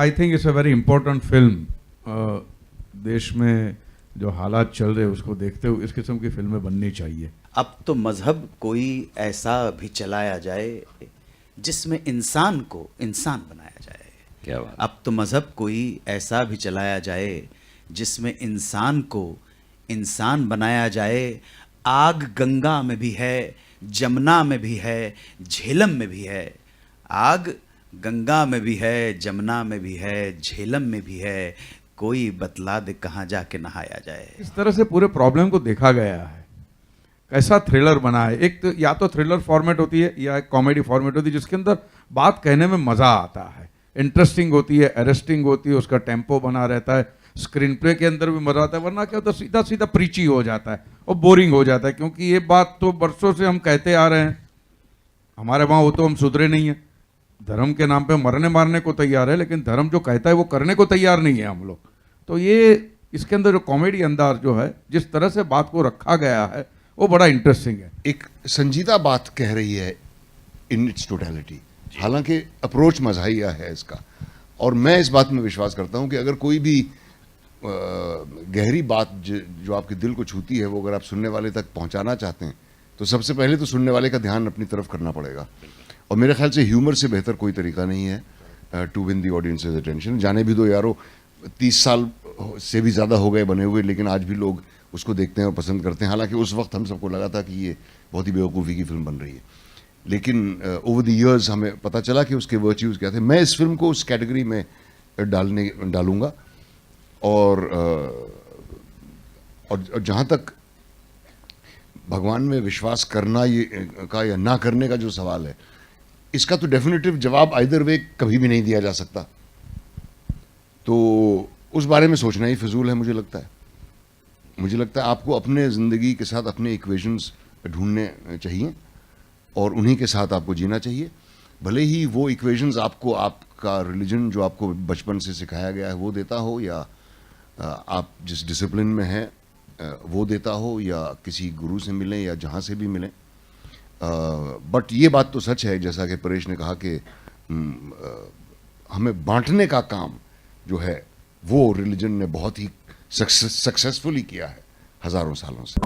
I think it's a very important film. देश में जो हालात चल रहे हैं उसको देखते हुए इस किस्म की फिल्में बननी चाहिए। अब तो मजहब कोई ऐसा भी चलाया जाए जिसमें इंसान को इंसान बनाया जाए। क्या बात। अब तो मजहब कोई ऐसा भी चलाया जाए जिसमें इंसान को इंसान बनाया जाए। आग गंगा में भी है, जमुना में भी है, झेलम में भी है। आग गंगा में भी है, जमुना में भी है, झेलम में भी है। कोई बतला दे कहाँ जाके नहाया जाए। इस तरह से पूरे प्रॉब्लम को देखा गया है। कैसा थ्रिलर बना है। एक तो या तो थ्रिलर फॉर्मेट होती है या एक कॉमेडी फॉर्मेट होती है जिसके अंदर बात कहने में मजा आता है, इंटरेस्टिंग होती है, अरेस्टिंग होती है, उसका टेम्पो बना रहता है, स्क्रीन प्ले के अंदर भी मजा आता है। वरना क्या होता है, सीधा सीधा प्रीची हो जाता है और बोरिंग हो जाता है। क्योंकि ये बात तो बरसों से हम कहते आ रहे हैं, हमारे वहाँ हो तो हम सुधरे नहीं है। धर्म के नाम पे मरने मारने को तैयार है, लेकिन धर्म जो कहता है वो करने को तैयार नहीं है हम लोग। तो ये इसके अंदर जो कॉमेडी अंदाज जो है, जिस तरह से बात को रखा गया है, वो बड़ा इंटरेस्टिंग है। एक संजीदा बात कह रही है इन इट्स टोटलिटी। हालांकि अप्रोच मज़ाहिया है इसका, और मैं इस बात में विश्वास करता हूं कि अगर कोई भी गहरी बात जो आपके दिल को छूती है, वो अगर आप सुनने वाले तक पहुंचाना चाहते हैं तो सबसे पहले तो सुनने वाले का ध्यान अपनी तरफ करना पड़ेगा। और मेरे ख्याल से ह्यूमर से बेहतर कोई तरीका नहीं है to win the audiences attention. जाने भी दो यारो, 30 साल से भी ज़्यादा हो गए बने हुए, लेकिन आज भी लोग उसको देखते हैं और पसंद करते हैं। हालांकि उस वक्त हम सबको लगा था कि ये बहुत ही बेवकूफ़ी की फिल्म बन रही है, लेकिन ओवर द इयर्स हमें पता चला कि उसके वर्च्यूज़ क्या थे। मैं इस फिल्म को उस कैटेगरी में डालूंगा। और जहाँ तक भगवान में विश्वास करना का या ना करने का जो सवाल है, इसका तो डेफिनेटिव जवाब आइदर वे कभी भी नहीं दिया जा सकता। तो उस बारे में सोचना ही फिजूल है मुझे लगता है। आपको अपने ज़िंदगी के साथ अपने इक्वेशंस ढूंढने चाहिए और उन्हीं के साथ आपको जीना चाहिए। भले ही वो इक्वेशंस आपको आपका रिलीजन जो आपको बचपन से सिखाया गया है वो देता हो, या आप जिस डिसिप्लिन में हैं वो देता हो, या किसी गुरु से मिलें या जहाँ से भी मिलें। बट ये बात तो सच है, जैसा कि परेश ने कहा कि हमें बांटने का काम जो है वो रिलीजन ने बहुत ही सक्सेसफुली किया है हज़ारों सालों से।